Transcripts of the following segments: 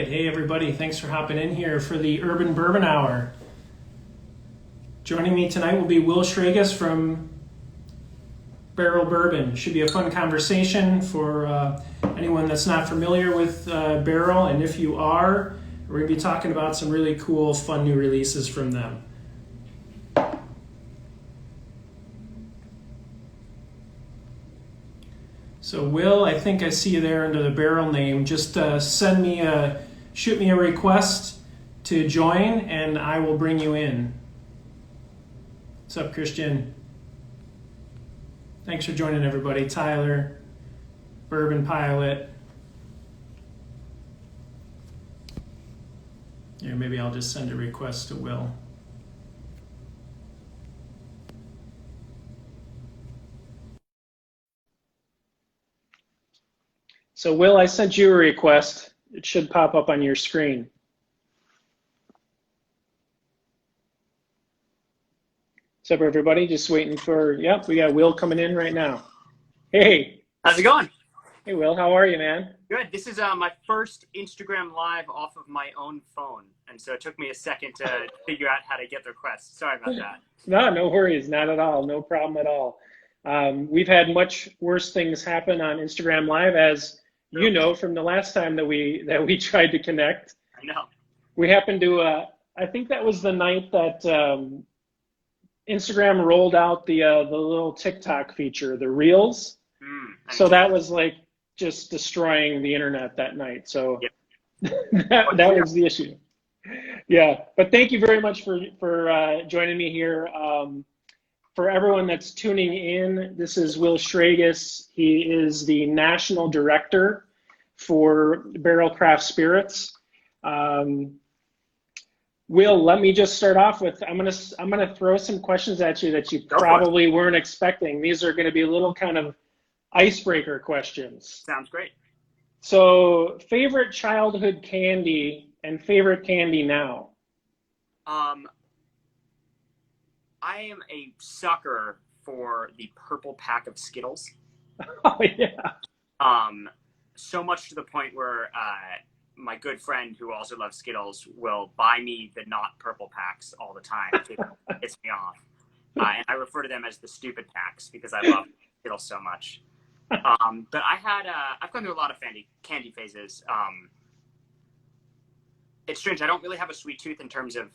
right. Hey, everybody. Thanks for hopping in here for the Urban Bourbon Hour. Joining me tonight will be Will Schragis from Barrell Bourbon. Should be a fun conversation for anyone that's not familiar with Barrell. And if you are, we're going to be talking about some really cool, fun new releases from them. So Will, I think I see you there under the Barrell name. Just shoot me a request to join, and I will bring you in. What's up, Christian? Thanks for joining, everybody. Tyler, Bourbon Pilot. Yeah, maybe I'll just send a request to Will. So Will, I sent you a request. It should pop up on your screen. What's up, everybody? Just waiting for, yep, we got Will coming in right now. Hey. How's it going? Hey, Will, how are you, man? Good. This is my first Instagram Live off of my own phone, and so it took me a second to figure out how to get the request. Sorry about that. No worries. Not at all. No problem at all. We've had much worse things happen on Instagram Live, as you know from the last time that we tried to connect. I know. We happened to, I think that was the night that Instagram rolled out the little TikTok feature, the Reels. So that was like just destroying the internet that night. So yep. that was the issue. Yeah, but thank you very much for joining me here. For everyone that's tuning in, this is Will Schragis. He is the National Director for Barrell Craft Spirits. Will, let me just start off with, I'm gonna throw some questions at you that you probably weren't expecting. These are gonna be a little kind of icebreaker questions. Sounds great. So, favorite childhood candy and favorite candy now? I am a sucker for the purple pack of Skittles. Oh yeah. So much to the point where my good friend who also loves Skittles will buy me the not purple packs all the time to piss me off. And I refer to them as the stupid packs because I love Skittles so much. But I've gone through a lot of candy phases. It's strange. I don't really have a sweet tooth in terms of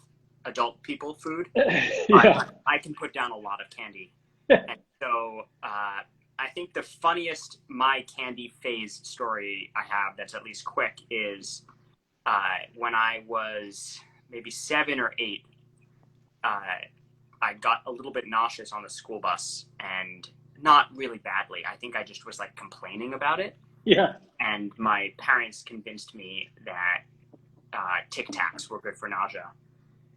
adult people food. Yeah. I can put down a lot of candy. And so I think the funniest my candy phase story I have that's at least quick is when I was maybe 7 or 8, I got a little bit nauseous on the school bus, and not really badly. I think I just was like complaining about it. Yeah. And my parents convinced me that Tic Tacs were good for nausea.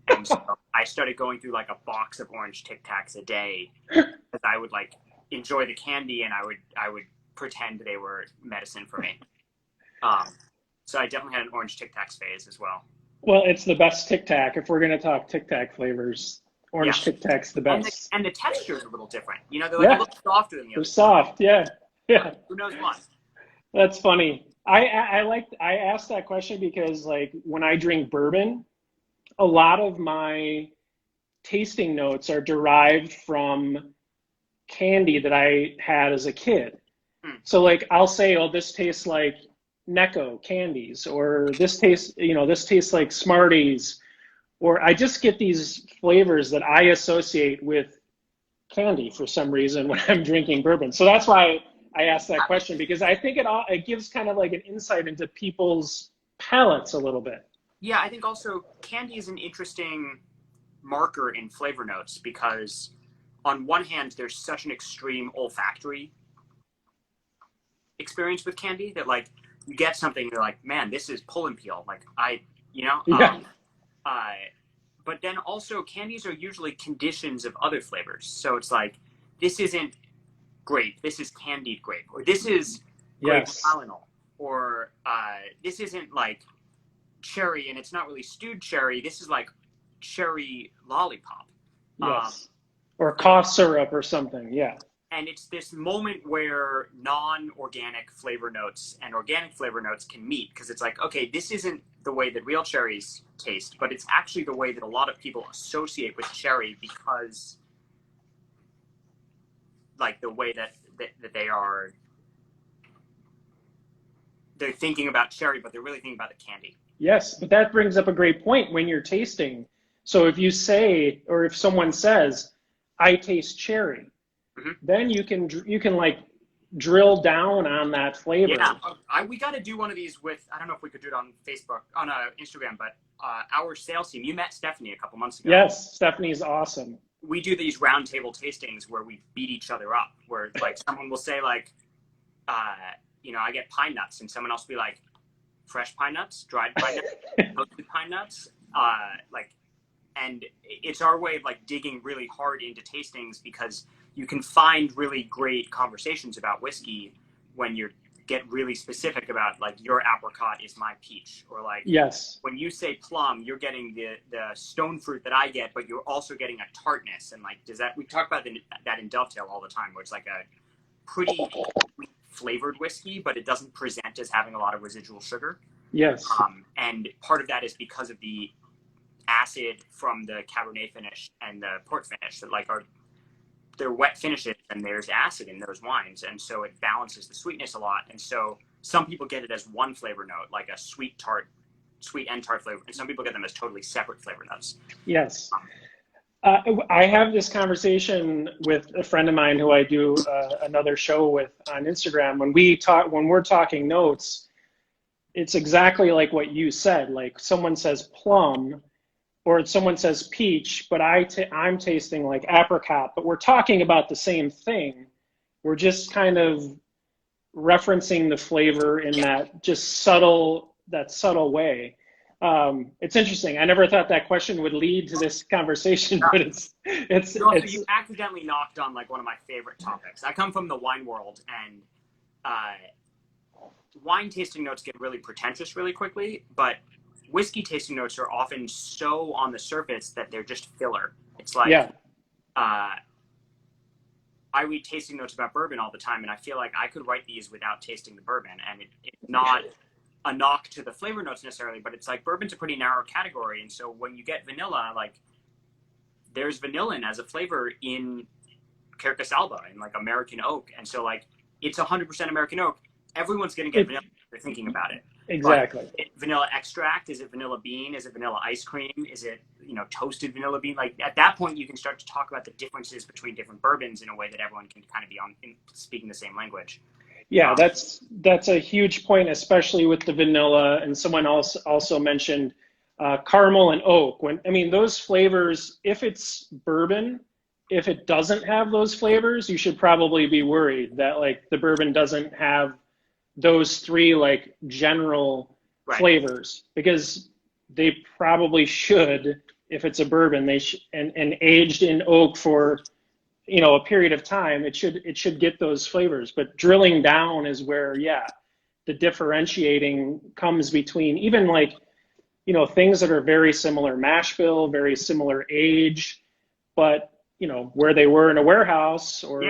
And so I started going through like a box of orange Tic Tacs a day because I would like enjoy the candy and I would pretend they were medicine for me. So I definitely had an orange Tic Tacs phase as well. Well, it's the best Tic Tac. If we're going to talk Tic Tac flavors, orange Tic Tac's the best. And the texture is a little different. You know, they're like a little softer than the others. They're soft, yeah. Who knows why? That's funny. I asked that question because like when I drink bourbon, a lot of my tasting notes are derived from candy that I had as a kid. So like I'll say, oh, this tastes like Necco candies, or this tastes like Smarties, or I just get these flavors that I associate with candy for some reason when I'm drinking bourbon. So that's why I asked that question, because I think it gives kind of like an insight into people's palates a little bit. Yeah, I think also candy is an interesting marker in flavor notes because on one hand, there's such an extreme olfactory experience with candy that like you get something, you're like, man, this is pull and peel. Like but then also candies are usually conditions of other flavors. So it's like, this isn't grape, this is candied grape, or this is grape Tylenol, or this isn't like cherry and it's not really stewed cherry, this is like cherry lollipop. Yes. Or cough syrup or something, yeah. And it's this moment where non-organic flavor notes and organic flavor notes can meet, because it's like, okay, this isn't the way that real cherries taste, but it's actually the way that a lot of people associate with cherry, because like the way that they're thinking about cherry, but they're really thinking about the candy. Yes, but that brings up a great point when you're tasting. So if you say, or if someone says, I taste cherry, then you can like drill down on that flavor. Yeah, we got to do one of these with, I don't know if we could do it on Facebook, on Instagram, but our sales team, you met Stephanie a couple months ago. Yes, Stephanie's awesome. We do these round table tastings where we beat each other up, where like someone will say like, I get pine nuts, and someone else will be like, fresh pine nuts, dried pine nuts, toasted pine nuts, and it's our way of like digging really hard into tastings, because you can find really great conversations about whiskey when you get really specific about like, your apricot is my peach, or like, yes, when you say plum, you're getting the stone fruit that I get, but you're also getting a tartness. And like, we talk about that in Dovetail all the time, where it's like a pretty flavored whiskey, but it doesn't present as having a lot of residual sugar. Yes. And part of that is because of the acid from the Cabernet finish and the port finish, that like they're wet finishes, and there's acid in those wines, and so it balances the sweetness a lot. And so some people get it as one flavor note, like a sweet and tart flavor, and some people get them as totally separate flavor notes. Yes. I have this conversation with a friend of mine who I do another show with on Instagram. When we're talking notes, it's exactly like what you said. Like someone says plum, or someone says peach, but I'm tasting like apricot. But we're talking about the same thing. We're just kind of referencing the flavor in that just subtle way. It's interesting. I never thought that question would lead to this conversation, but it's you accidentally knocked on like one of my favorite topics. I come from the wine world, and wine tasting notes get really pretentious really quickly, but whiskey tasting notes are often so on the surface that they're just filler. It's like, I read tasting notes about bourbon all the time, and I feel like I could write these without tasting the bourbon, and it's not a knock to the flavor notes necessarily, but it's like, bourbon's a pretty narrow category. And so when you get vanilla, like there's vanillin as a flavor in Carcass Alba and like American oak. And so like, it's 100% American oak. Everyone's going to get vanilla if they're thinking about it. Exactly. Vanilla extract, is it vanilla bean? Is it vanilla ice cream? Is it, toasted vanilla bean? Like at that point, you can start to talk about the differences between different bourbons in a way that everyone can kind of be speaking the same language. Yeah, that's a huge point, especially with the vanilla. And someone else also mentioned caramel and oak. Those flavors, if it's bourbon, if it doesn't have those flavors, you should probably be worried that like the bourbon doesn't have those three like general flavors, because they probably should. If it's a bourbon, they and aged in oak for a period of time, it should get those flavors. But drilling down is where the differentiating comes between even like things that are very similar mash bill, very similar age, but where they were in a warehouse, or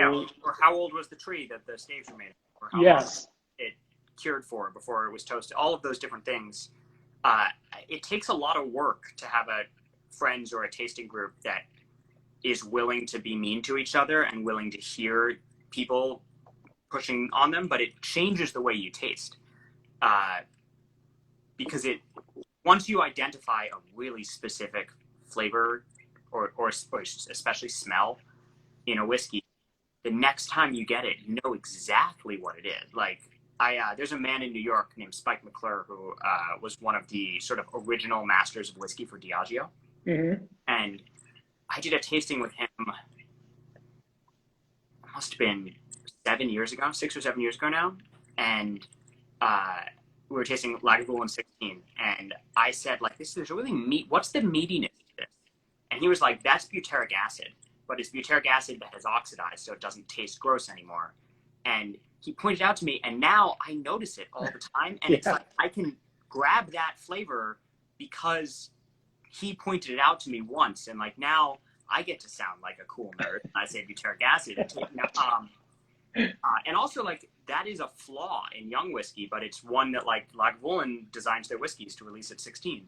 how old was the tree that the staves were made of, or how long it cured for before it was toasted. All of those different things. It takes a lot of work to have a friends or a tasting group that is willing to be mean to each other and willing to hear people pushing on them, but it changes the way you taste. Because once you identify a really specific flavor or especially smell in a whiskey, the next time you get it, you know exactly what it is. Like there's a man in New York named Spike McClure who was one of the sort of original masters of whiskey for Diageo. Mm-hmm. And I did a tasting with him, it must have been 6 or 7 years ago now. And we were tasting Lagavulin 16. And I said, like, there's really meat. What's the meatiness to this? And he was like, that's butyric acid. But it's butyric acid that has oxidized, so it doesn't taste gross anymore. And he pointed out to me, and now I notice it all the time. And it's like, I can grab that flavor because he pointed it out to me once. And like now I get to sound like a cool nerd. I say butyric acid. And also, like, that is a flaw in young whiskey, but it's one that, like, Lagavulin designs their whiskeys to release at 16.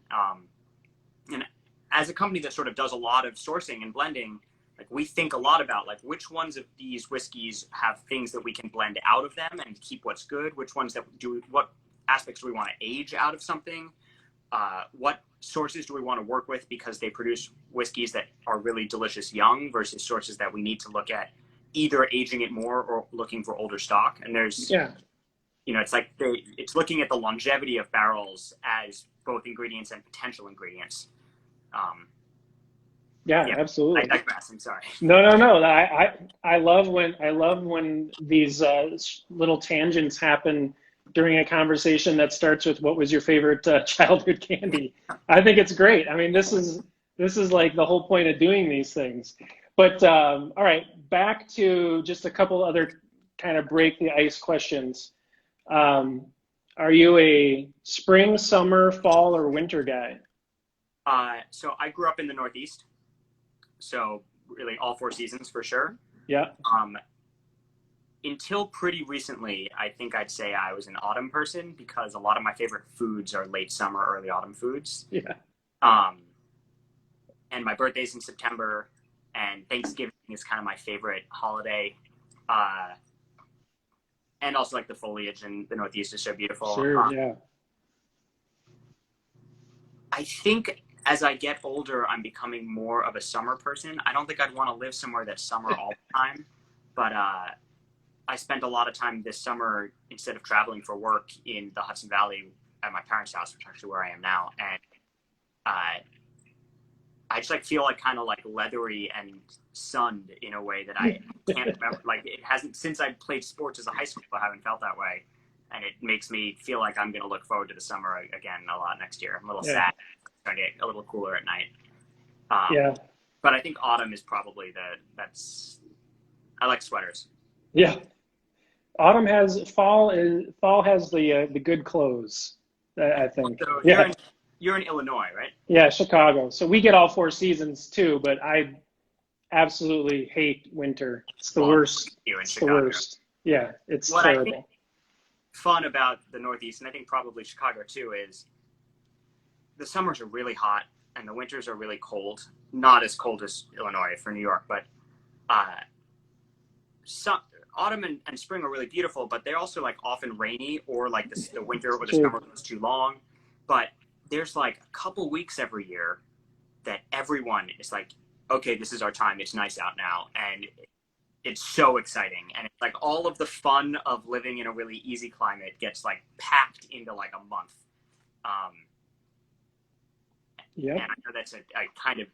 And as a company that sort of does a lot of sourcing and blending, like, we think a lot about, like, which ones of these whiskeys have things that we can blend out of them and keep what's good, which ones what aspects do we want to age out of something, what sources do we want to work with because they produce whiskeys that are really delicious young versus sources that we need to look at either aging it more or looking for older stock. And there's, it's like it's looking at the longevity of barrels as both ingredients and potential ingredients. Absolutely. I digress. I'm sorry. No. I love when these little tangents happen during a conversation that starts with what was your favorite childhood candy. I think it's great. I mean, this is like the whole point of doing these things. But all right, back to just a couple other kind of break the ice questions. Are you a spring, summer, fall, or winter guy? So I grew up in the Northeast, so really all 4 seasons for sure. Yeah. Until pretty recently, I think I'd say I was an autumn person because a lot of my favorite foods are late summer, early autumn foods. Yeah. And my birthday's in September, and Thanksgiving is kind of my favorite holiday. And also, like, the foliage in the Northeast is so beautiful. Sure, yeah. I think as I get older, I'm becoming more of a summer person. I don't think I'd want to live somewhere that's summer all the time, but I spent a lot of time this summer, instead of traveling for work, in the Hudson Valley at my parents' house, which is actually where I am now. And I just, like, feel like kind of like leathery and sunned in a way that I can't remember. Like, it hasn't, since I played sports as a high schooler, I haven't felt that way. And it makes me feel like I'm going to look forward to the summer again a lot next year. I'm a little sad. It's starting to get a little cooler at night. But I think autumn is probably I like sweaters. Yeah. Fall has the good clothes, I think. So you're in Illinois, right? Yeah, Chicago. So we get all 4 seasons too, but I absolutely hate winter. It's the worst. It's the worst. Yeah, it's terrible. I think fun about the Northeast, and I think probably Chicago too, is the summers are really hot and the winters are really cold. Not as cold as Illinois for New York, but autumn and spring are really beautiful, but they're also, like, often rainy, or like the winter or the summer was too long. But there's, like, a couple weeks every year that everyone is like, okay, this is our time. It's nice out now. And it's so exciting. And it's like all of the fun of living in a really easy climate gets, like, packed into, like, a month. And I know that's a kind of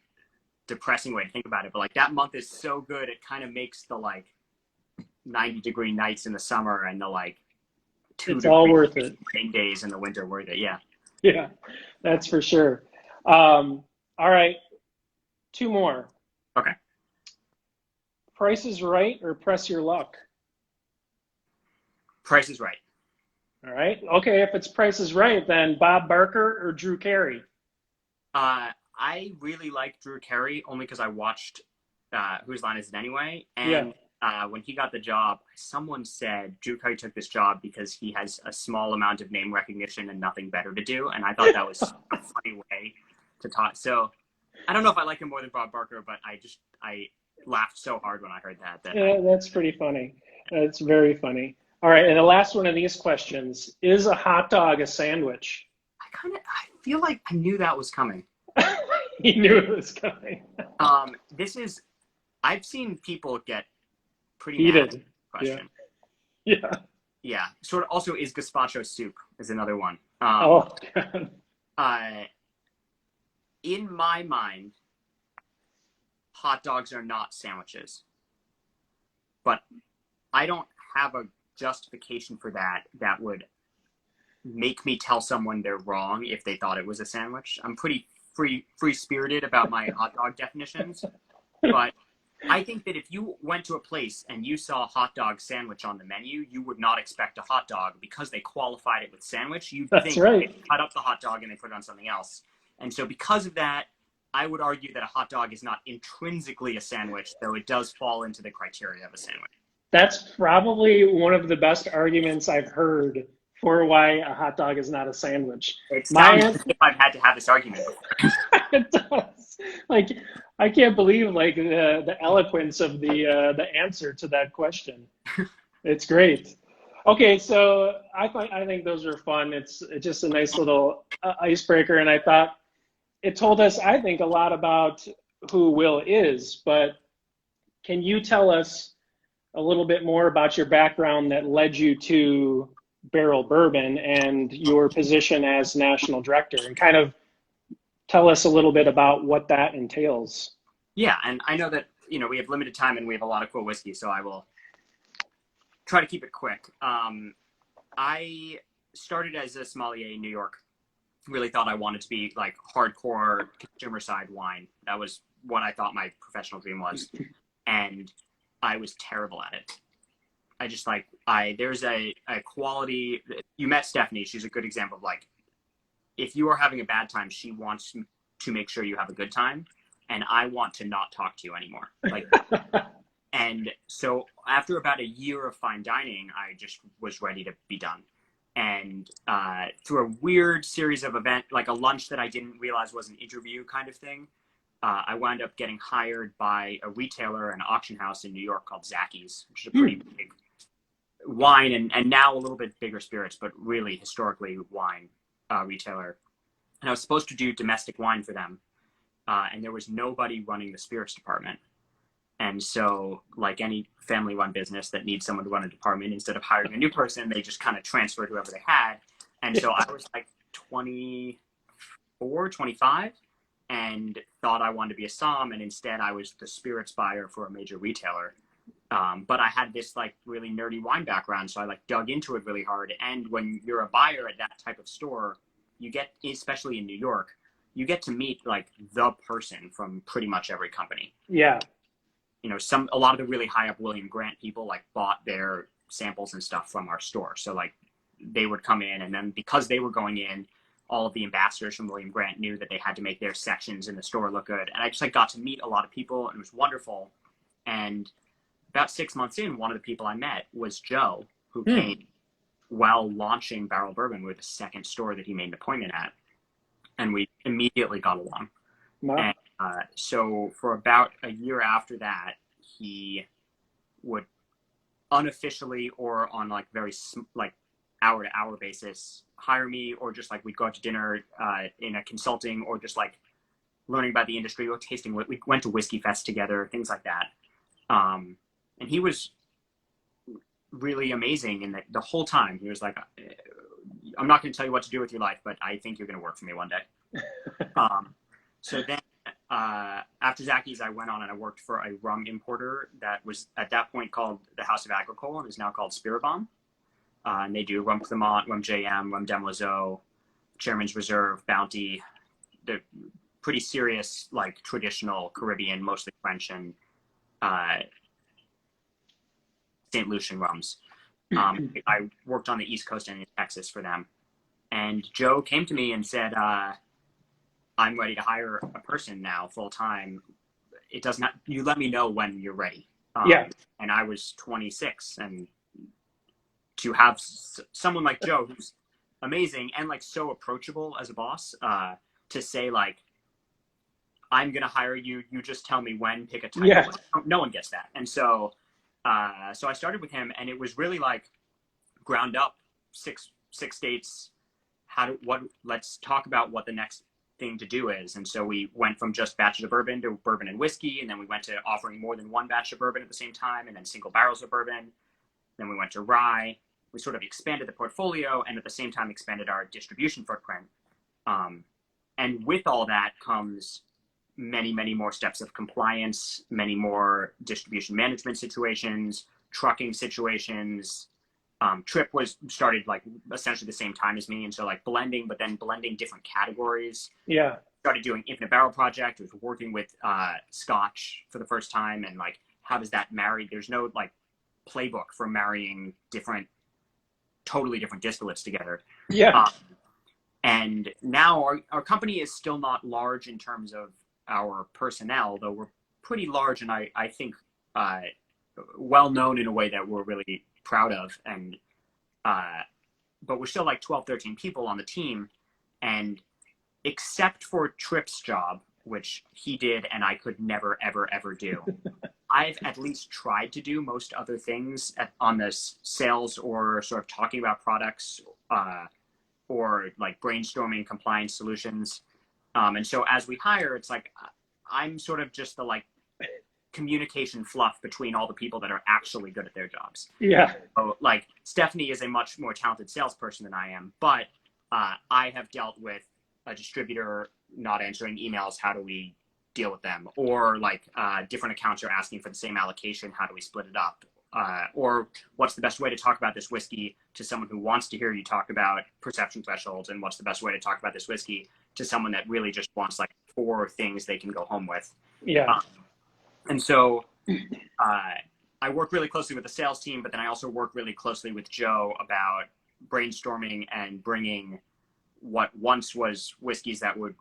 depressing way to think about it, but, like, that month is so good. It kind of makes the, like, 90-degree nights in the summer and the, like, 2 rain days in the winter worth it. Yeah, that's for sure. All right, 2 more. Okay. Price is Right or Press Your Luck? Price is Right. All right. Okay, if it's Price is Right, then Bob Barker or Drew Carey? I really like Drew Carey only because I watched Whose Line Is It Anyway? And when he got the job, someone said Drew Carey took this job because he has a small amount of name recognition and nothing better to do. And I thought that was a funny way to talk. So I don't know if I like him more than Bob Barker, but I laughed so hard when I heard that. Yeah, that's pretty funny. That's very funny. All right, and the last one of these questions, is a hot dog a sandwich? I feel like I knew that was coming. You knew it was coming. I've seen people get pretty heated. Question. Yeah. Sort of. Also, is gazpacho soup is another one. God. In my mind, hot dogs are not sandwiches, but I don't have a justification for that would make me tell someone they're wrong if they thought it was a sandwich. I'm pretty free-spirited about my hot dog definitions, but I think that if you went to a place and you saw a hot dog sandwich on the menu, you would not expect a hot dog because they qualified it with sandwich. You'd think they cut up the hot dog and they put it on something else. And so because of that, I would argue that a hot dog is not intrinsically a sandwich, though it does fall into the criteria of a sandwich. That's probably one of the best arguments I've heard for why a hot dog is not a sandwich. It My sounds as if I've had to have this argument before. It does. Like, I can't believe like the eloquence of the answer to that question. It's great. Okay, so I think those are fun. It's just a nice little icebreaker, and I thought it told us, I think, a lot about who Will is. But can you tell us a little bit more about your background that led you to Barrell Bourbon and your position as national director, and kind of tell us a little bit about what that entails? Yeah, and I know that, we have limited time and we have a lot of cool whiskey, so I will try to keep it quick. I started as a sommelier in New York. Really thought I wanted to be like hardcore consumer side wine. That was what I thought my professional dream was. And I was terrible at it. I just there's a quality. You met Stephanie. She's a good example of like, if you are having a bad time, she wants to make sure you have a good time. And I want to not talk to you anymore. Like, and so after about a year of fine dining, I just was ready to be done. And through a weird series of events, like a lunch that I didn't realize was an interview kind of thing, I wound up getting hired by a retailer, an auction house in New York called Zacky's, which is a pretty big wine and now a little bit bigger spirits, but really historically wine retailer. And I was supposed to do domestic wine for them. And there was nobody running the spirits department. And so, like any family-run business that needs someone to run a department, instead of hiring a new person, they just kind of transferred whoever they had. And so I was like 24, 25, and thought I wanted to be a somm, and instead I was the spirits buyer for a major retailer. But I had this like really nerdy wine background, so I like dug into it really hard. And when you're a buyer at that type of store, you get, especially in New York, you get to meet like the person from pretty much every company. Yeah. A lot of the really high up William Grant people like bought their samples and stuff from our store. So like they would come in, and then because they were going in, all of the ambassadors from William Grant knew that they had to make their sections in the store look good. And I just like got to meet a lot of people, and it was wonderful. And about 6 months in, one of the people I met was Joe, who came while launching Barrell Bourbon with the second store that he made an appointment at. And we immediately got along. Wow. And so for about a year after that, he would unofficially or on like very like hour to hour basis hire me, or just like we'd go out to dinner in a consulting, or just like learning about the industry or tasting. We went to Whiskey Fest together, things like that. And he was really amazing. And the whole time he was like, I'm not going to tell you what to do with your life, but I think you're going to work for me one day. So then after Zacky's, I went on and I worked for a rum importer that was at that point called the House of Agricole and is now called Spirit Bomb. And they do rum Clement, rum JM, rum Demoiselle, Chairman's Reserve, Bounty. They're pretty serious, like traditional Caribbean, mostly French and St. Lucian rums. I worked on the East Coast and in Texas for them. And Joe came to me and said, I'm ready to hire a person now full time. You let me know when you're ready. Yeah. And I was 26, and to have someone like Joe, who's amazing and like so approachable as a boss, to say like, I'm going to hire you. You just tell me when, pick a time. Yeah. No one gets that. And so I started with him, and it was really like ground up, six dates. Let's talk about what the next thing to do is. And so we went from just batches of bourbon to bourbon and whiskey. And then we went to offering more than one batch of bourbon at the same time, and then single barrels of bourbon. Then we went to rye. We sort of expanded the portfolio, and at the same time expanded our distribution footprint. And with all that comes many, many more steps of compliance, many more distribution management situations, trucking situations. Trip was started like essentially the same time as me. And so like blending, but then blending different categories. Yeah. Started doing Infinite Barrel Project. Was working with Scotch for the first time. And like, how does that marry? There's no like playbook for marrying totally different distillates together. Yeah. And now our company is still not large in terms of our personnel, though we're pretty large and I think well known in a way that we're really proud of. And but we're still like 12, 13 people on the team. And except for Tripp's job, which he did and I could never, ever, ever do, I've at least tried to do most other things on the sales or sort of talking about products or like brainstorming compliance solutions. And so as we hire, it's like I'm sort of just the like communication fluff between all the people that are actually good at their jobs. Yeah. So, like Stephanie is a much more talented salesperson than I am, but I have dealt with a distributor not answering emails. How do we deal with them? Or like different accounts are asking for the same allocation. How do we split it up? Or what's the best way to talk about this whiskey to someone who wants to hear you talk about perception thresholds? And what's the best way to talk about this whiskey to someone that really just wants like 4 things they can go home with? Yeah. And so I work really closely with the sales team, but then I also work really closely with Joe about brainstorming and bringing what once was whiskeys that would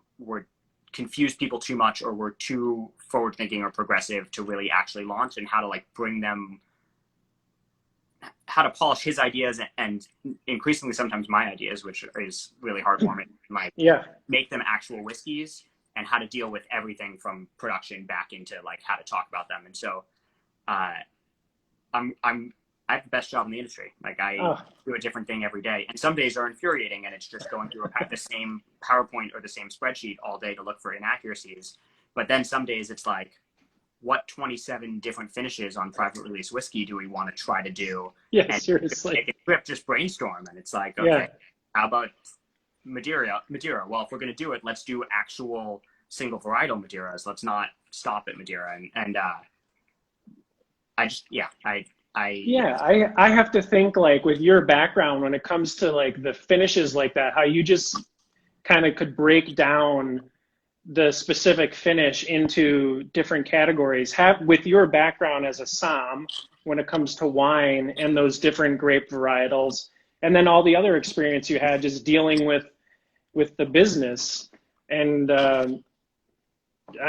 confuse people too much or were too forward thinking or progressive to really actually launch, and how to like bring them, how to polish his ideas and increasingly sometimes my ideas, which is really heartwarming, make them actual whiskeys, and how to deal with everything from production back into like how to talk about them. And so I have the best job in the industry. Like I do a different thing every day, and some days are infuriating, and it's just going through the same PowerPoint or the same spreadsheet all day to look for inaccuracies. But then some days it's like, what 27 different finishes on private release whiskey do we want to try to do? Yeah, and seriously. Take a trip, just brainstorm, and it's like, okay, how about Madeira? Well, if we're going to do it, let's do actual single varietal Madeiras. Let's not stop at Madeira. And I have to think, like, with your background when it comes to like the finishes like that, how you just kind of could break down the specific finish into different categories. With your background as a somm when it comes to wine and those different grape varietals, and then all the other experience you had just dealing with the business. And I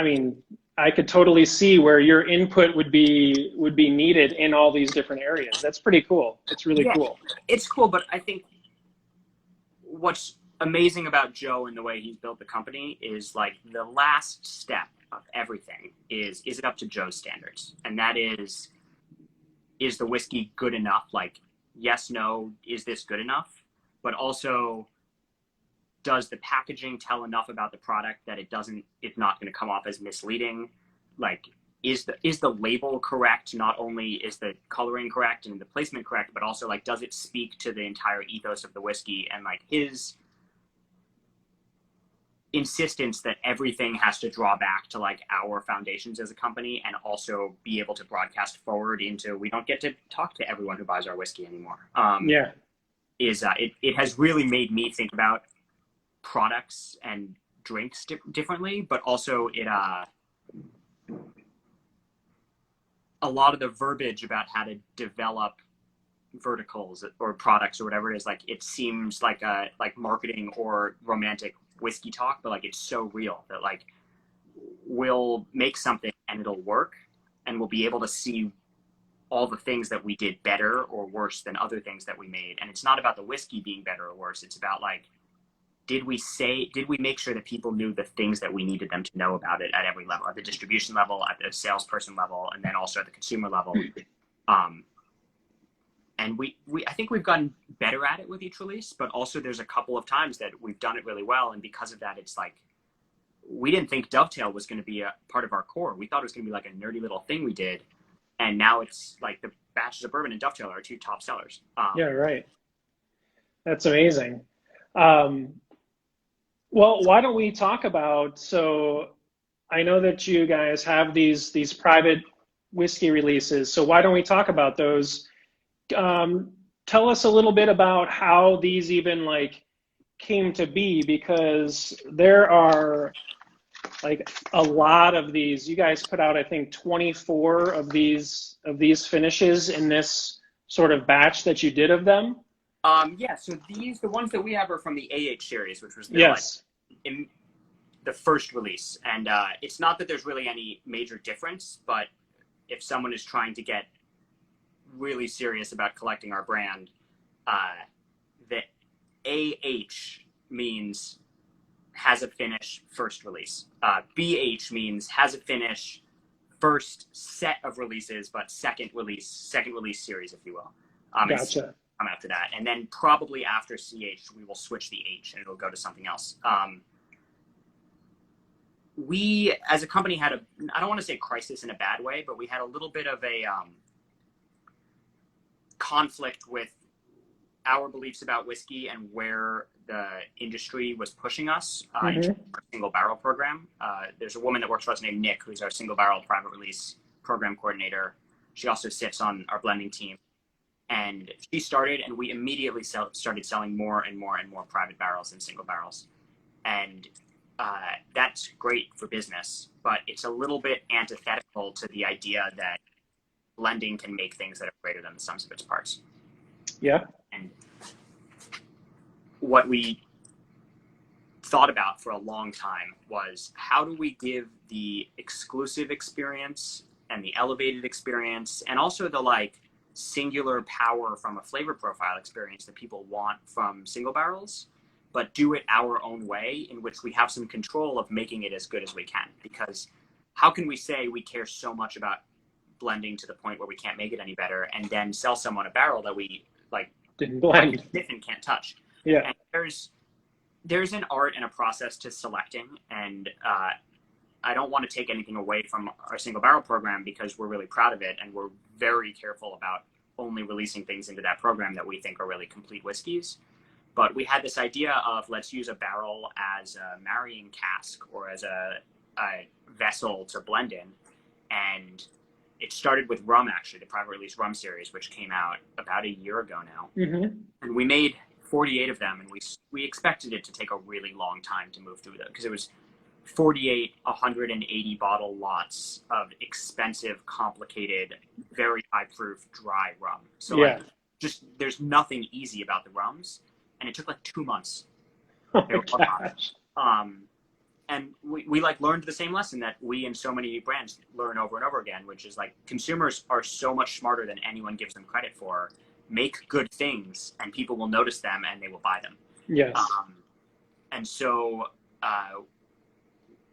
mean, I could totally see where your input would be needed in all these different areas. That's pretty cool. It's really cool. It's cool, but I think what's amazing about Joe and the way he's built the company is like the last step of everything is it up to Joe's standards? And that is the whiskey good enough? Like, yes, no, is this good enough? But also, does the packaging tell enough about the product that it's not going to come off as misleading? Like, is the label correct? Not only is the coloring correct and the placement correct, but also like, does it speak to the entire ethos of the whiskey? And like his insistence that everything has to draw back to like our foundations as a company, and also be able to broadcast forward into, we don't get to talk to everyone who buys our whiskey anymore. It has really made me think about products and drinks differently, but also a lot of the verbiage about how to develop verticals or products or whatever it is, like it seems like marketing or romantic whiskey talk, but like it's so real that like we'll make something and it'll work, and we'll be able to see all the things that we did better or worse than other things that we made. And it's not about the whiskey being better or worse. It's about like, did we make sure that people knew the things that we needed them to know about it at every level, at the distribution level, at the salesperson level, and then also at the consumer level. And I think we've gotten better at it with each release, but also there's a couple of times that we've done it really well. And because of that, it's like, we didn't think Dovetail was going to be a part of our core. We thought it was going to be like a nerdy little thing we did. And now it's like the batches of bourbon and Dovetail are our 2 top sellers. Yeah, right. That's amazing. Well, why don't we talk about, so I know that you guys have these private whiskey releases, so why don't we talk about those? Tell us a little bit about how these even like came to be, because there are like a lot of these. You guys put out, I think, 24 of these finishes in this sort of batch that you did of them. So the ones that we have are from the AH series, which was the first release. And it's not that there's really any major difference, but if someone is trying to get really serious about collecting our brand, the AH means has a finish first release. BH means has a finish first set of releases, but second release series, if you will. Gotcha. Come after that. And then probably after CH, we will switch the H and it'll go to something else. We, as a company, had I don't want to say crisis in a bad way, but we had a little bit of a conflict with our beliefs about whiskey and where the industry was pushing us in our single barrel program. There's a woman that works for us named Nick, who's our single barrel private release program coordinator. She also sits on our blending team. And she started, and we immediately started selling more and more and more private barrels and single barrels. And that's great for business, but it's a little bit antithetical to the idea that blending can make things that are greater than the sums of its parts. Yeah. And what we thought about for a long time was, how do we give the exclusive experience and the elevated experience and also the like singular power from a flavor profile experience that people want from single barrels, but do it our own way, in which we have some control of making it as good as we can. Because how can we say we care so much about blending to the point where we can't make it any better and then sell someone a barrel that we like didn't blend and can't touch? Yeah. And there's an art and a process to selecting, and I don't want to take anything away from our single barrel program because we're really proud of it and we're very careful about only releasing things into that program that we think are really complete whiskeys. But we had this idea of, let's use a barrel as a marrying cask or as a vessel to blend in. And it started with rum, actually, the private release rum series, which came out about a year ago now. And we made 48 of them, and we expected it to take a really long time to move through them because it was 48 180 bottle lots of expensive, complicated, very high proof dry rum. So like, just there's nothing easy about the rums, and it took like 2 months. Oh my gosh. And we like learned the same lesson that we and so many brands learn over and over again, which is like, consumers are so much smarter than anyone gives them credit for. Make good things and people will notice them and they will buy them. Yes. And so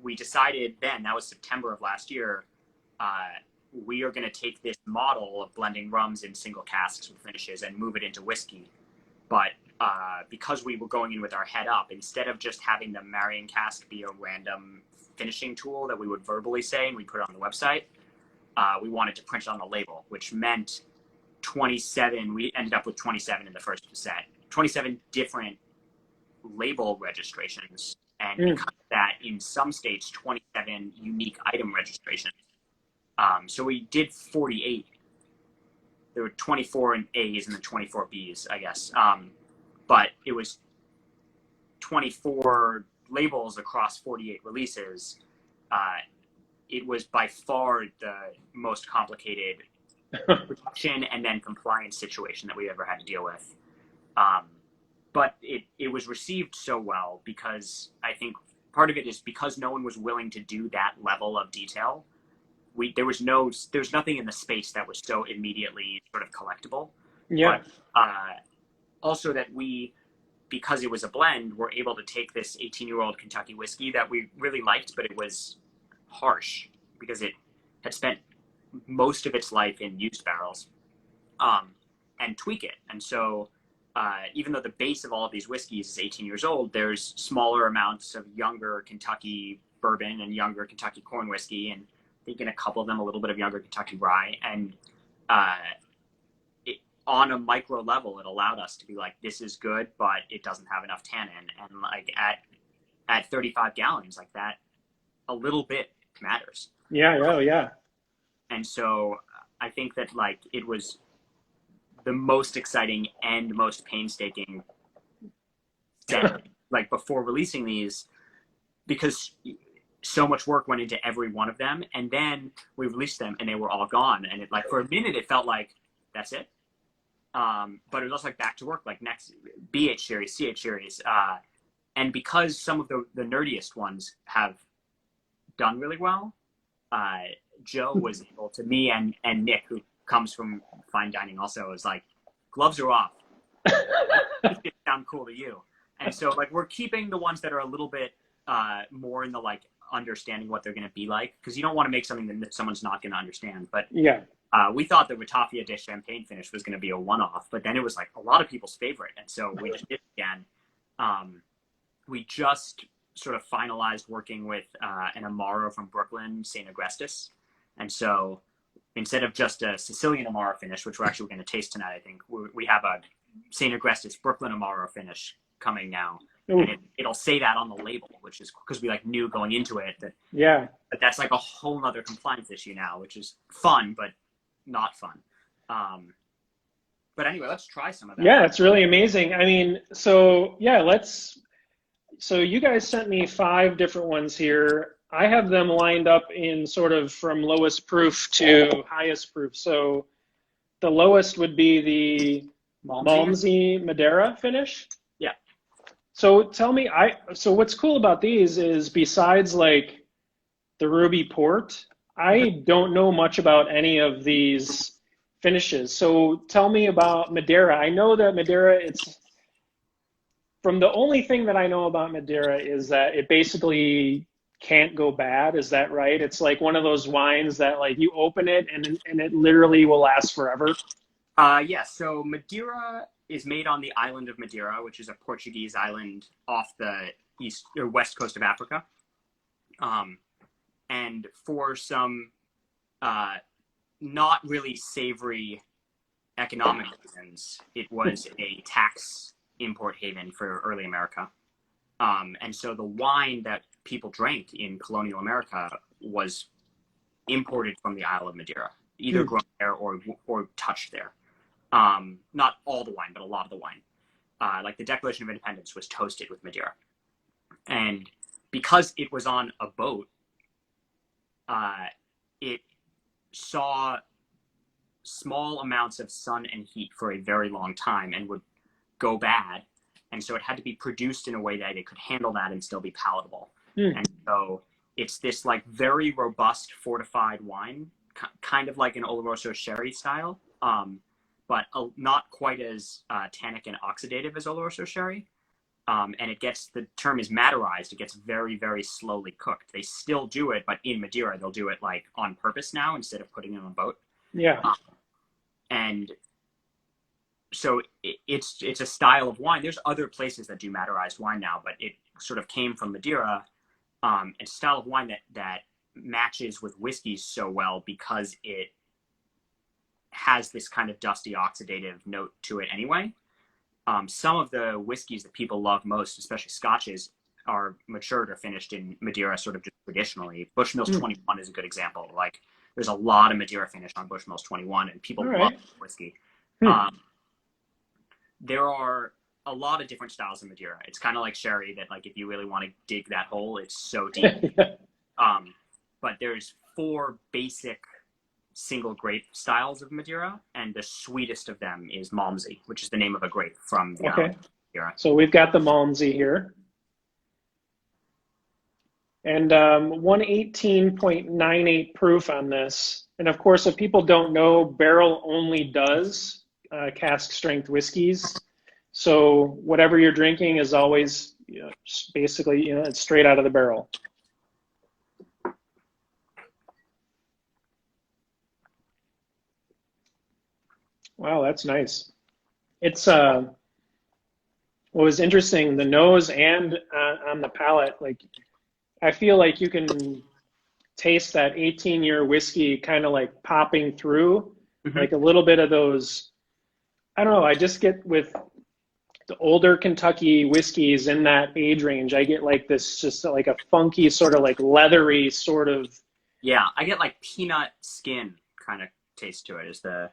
we decided then, that was September of last year, we are going to take this model of blending rums in single casks with finishes and move it into whiskey. But because we were going in with our head up, instead of just having the marrying cask be a random finishing tool that we would verbally say and we put it on the website, we wanted to print it on the label, which meant 27, we ended up with 27 in the first set, 27 different label registrations. And because of that, in some states, 27 unique item registrations. So we did 48. There were 24 A's and then 24 B's, I guess. But it was 24 labels across 48 releases. It was by far the most complicated production and then compliance situation that we ever had to deal with. But it was received so well because I think part of it is because no one was willing to do that level of detail. There's nothing in the space that was so immediately sort of collectible. Yeah. But, also that because it was a blend, were able to take this 18-year-old Kentucky whiskey that we really liked, but it was harsh because it had spent most of its life in used barrels, and tweak it. And so even though the base of all of these whiskeys is 18 years old, there's smaller amounts of younger Kentucky bourbon and younger Kentucky corn whiskey, and I think in a couple of them a little bit of younger Kentucky rye. And on a micro level, it allowed us to be like, this is good, but it doesn't have enough tannin. And like at 35 gallons, like that, a little bit matters. Yeah. Oh, yeah. And so I think that like it was the most exciting and most painstaking step, like before releasing these, because so much work went into every one of them. And then we released them and they were all gone. And it like, for a minute, it felt like that's it. But it was also like back to work, like next BH series, CH series, And because some of the nerdiest ones have done really well, Joe was able to, me and Nick, who comes from fine dining also, was like, gloves are off. It sound cool to you. And so like we're keeping the ones that are a little bit more in the like understanding what they're going to be like, because you don't want to make something that someone's not going to understand. But Yeah. we thought the Ratafia de Champagne finish was going to be a one-off, but then it was like a lot of people's favorite, and so we just did it again. We just sort of finalized working with an Amaro from Brooklyn, St. Augustus, and so instead of just a Sicilian Amaro finish, which we're actually going to taste tonight, I think we have a St. Augustus Brooklyn Amaro finish coming now. Ooh. And it'll say that on the label, which is because we like knew going into it that but that's like a whole nother compliance issue now, which is fun but not fun. But anyway, let's try some of that. Yeah, it's really amazing. I mean, so yeah, so you guys sent me 5 different ones here. I have them lined up in sort of from lowest proof to highest proof. So the lowest would be the Malmsey Madeira finish. Yeah. So tell me, so what's cool about these is besides like the Ruby Port, I don't know much about any of these finishes. So tell me about Madeira. I know that Madeira, it's from the only thing that I know about Madeira is that it basically can't go bad. Is that right? It's like one of those wines that like you open it and it literally will last forever. Yeah, so Madeira is made on the island of Madeira, which is a Portuguese island off the east or west coast of Africa. And for some not really savory economic reasons, it was a tax import haven for early America. And so the wine that people drank in colonial America was imported from the Isle of Madeira, either grown there or touched there. Not all the wine, but a lot of the wine. Like the Declaration of Independence was toasted with Madeira. And because it was on a boat, it saw small amounts of sun and heat for a very long time and would go bad. And so it had to be produced in a way that it could handle that and still be palatable. And so it's this like very robust fortified wine, kind of like an Oloroso sherry style, but not quite as tannic and oxidative as Oloroso sherry. And it gets, the term is Madeirized. It gets very, very slowly cooked. They still do it, but in Madeira, they'll do it like on purpose now instead of putting it on a boat. Yeah. And so it's a style of wine. There's other places that do Madeirized wine now, but it sort of came from Madeira. It's a style of wine that matches with whiskeys so well because it has this kind of dusty oxidative note to it anyway. Some of the whiskeys that people love most, especially scotches, are matured or finished in Madeira sort of just traditionally. Bushmills 21 is a good example. Like there's a lot of Madeira finish on Bushmills 21 and people love whiskey. There are a lot of different styles of Madeira. It's kind of like sherry that like if you really want to dig that hole, it's so deep. But there's 4 basic single grape styles of Madeira, and the sweetest of them is Malmsey, which is the name of a grape from the island of Madeira. So we've got the Malmsey here. And 118.98 proof on this. And of course, if people don't know, Barrell only does cask strength whiskeys. So whatever you're drinking is always basically, it's straight out of the barrel. Wow, that's nice. It's what was interesting, the nose and on the palate, like I feel like you can taste that 18-year whiskey kind of like popping through, like a little bit of those, I don't know, I just get with the older Kentucky whiskeys in that age range, I get like this, just like a funky sort of like leathery sort of. Yeah, I get like peanut skin kind of taste to it is the.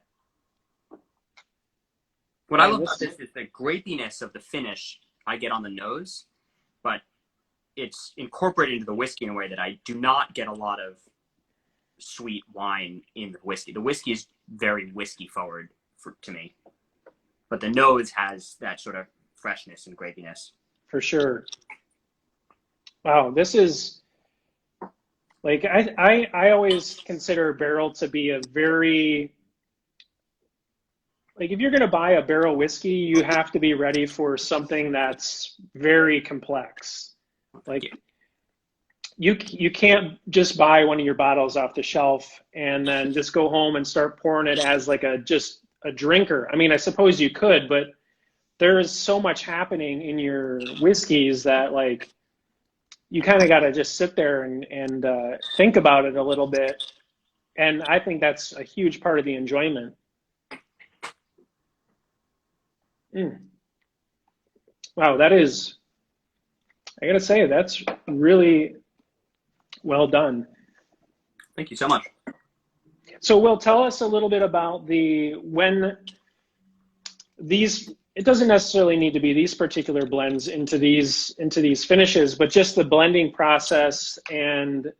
What I love about this is the grapiness of the finish I get on the nose, but it's incorporated into the whiskey in a way that I do not get a lot of sweet wine in the whiskey. The whiskey is very whiskey forward to me, but the nose has that sort of freshness and grapiness. for sure. Wow, this is like I always consider Barrell to be a very, like, if you're going to buy a barrel whiskey, you have to be ready for something that's very complex. Like, you can't just buy one of your bottles off the shelf and then just go home and start pouring it as like just a drinker. I mean, I suppose you could, but there is so much happening in your whiskeys that, like, you kind of got to just sit there and think about it a little bit. And I think that's a huge part of the enjoyment. Wow, that is, I gotta say, that's really well done. Thank you so much. So, Will, tell us a little bit about when these, it doesn't necessarily need to be these particular blends into these finishes, but just the blending process and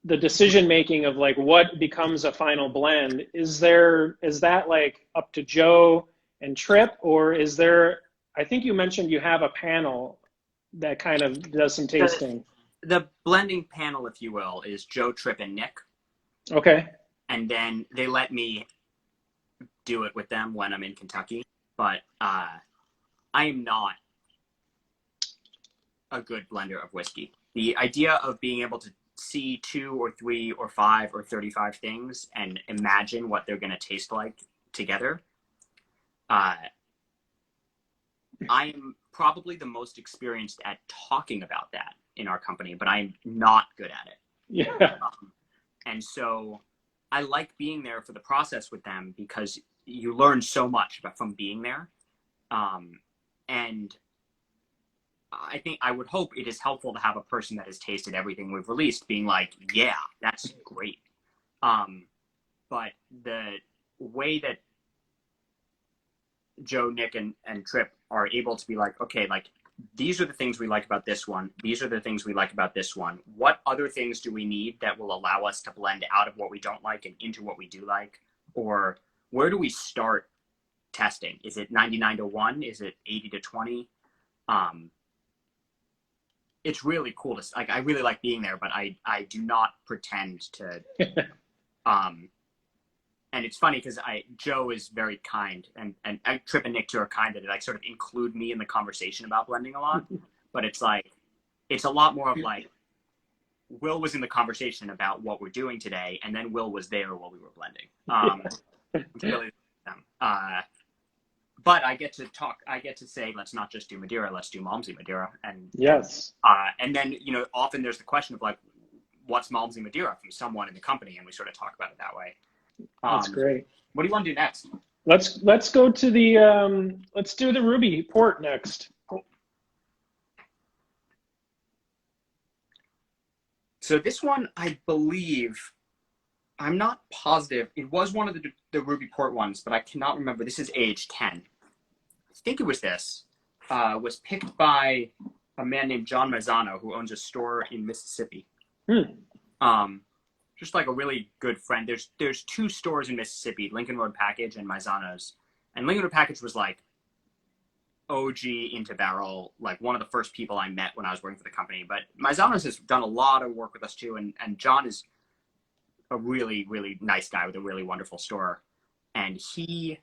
the decision making of like what becomes a final blend. Is that like up to Joe and Trip, or is there, I think you mentioned you have a panel that kind of does some tasting. The blending panel, if you will, is Joe, Trip, and Nick. Okay. And then they let me do it with them when I'm in Kentucky. But I am not a good blender of whiskey. The idea of being able to see 2 or 3 or 5 or 35 things and imagine what they're going to taste like together, I am probably the most experienced at talking about that in our company, but I'm not good at it. Yeah. And so I like being there for the process with them because you learn so much from being there. And I would hope it is helpful to have a person that has tasted everything we've released being like, yeah, that's great. But the way that Joe, Nick, and Trip are able to be like, okay, like, these are the things we like about this one. These are the things we like about this one. What other things do we need that will allow us to blend out of what we don't like and into what we do like? Or where do we start testing? Is it 99 to 1? Is it 80 to 20? It's really cool to, like, I really like being there, but I do not pretend to, and it's funny because Joe is very kind, and Trip and Nick too are kind, that like sort of include me in the conversation about blending a lot. But it's like, it's a lot more of like, Will was in the conversation about what we're doing today, and then Will was there while we were blending. Really, but I get to talk. I get to say, let's not just do Madeira, let's do Malmsey Madeira, and yes. And then often there's the question of like, what's Malmsey Madeira from someone in the company, and we sort of talk about it that way. That's great. What do you want to do next? Let's go to the let's do the Ruby Port next. So this one, I believe, I'm not positive. It was one of the Ruby Port ones, but I cannot remember. This is age 10. I think it was this. Was picked by a man named John Mazzano, who owns a store in Mississippi. Just like a really good friend. There's 2 stores in Mississippi, Lincoln Road Package and Mazzano's. And Lincoln Road Package was like OG into Barrell, like one of the first people I met when I was working for the company. But Mazzano's has done a lot of work with us too. And John is a really, really nice guy with a really wonderful store. And he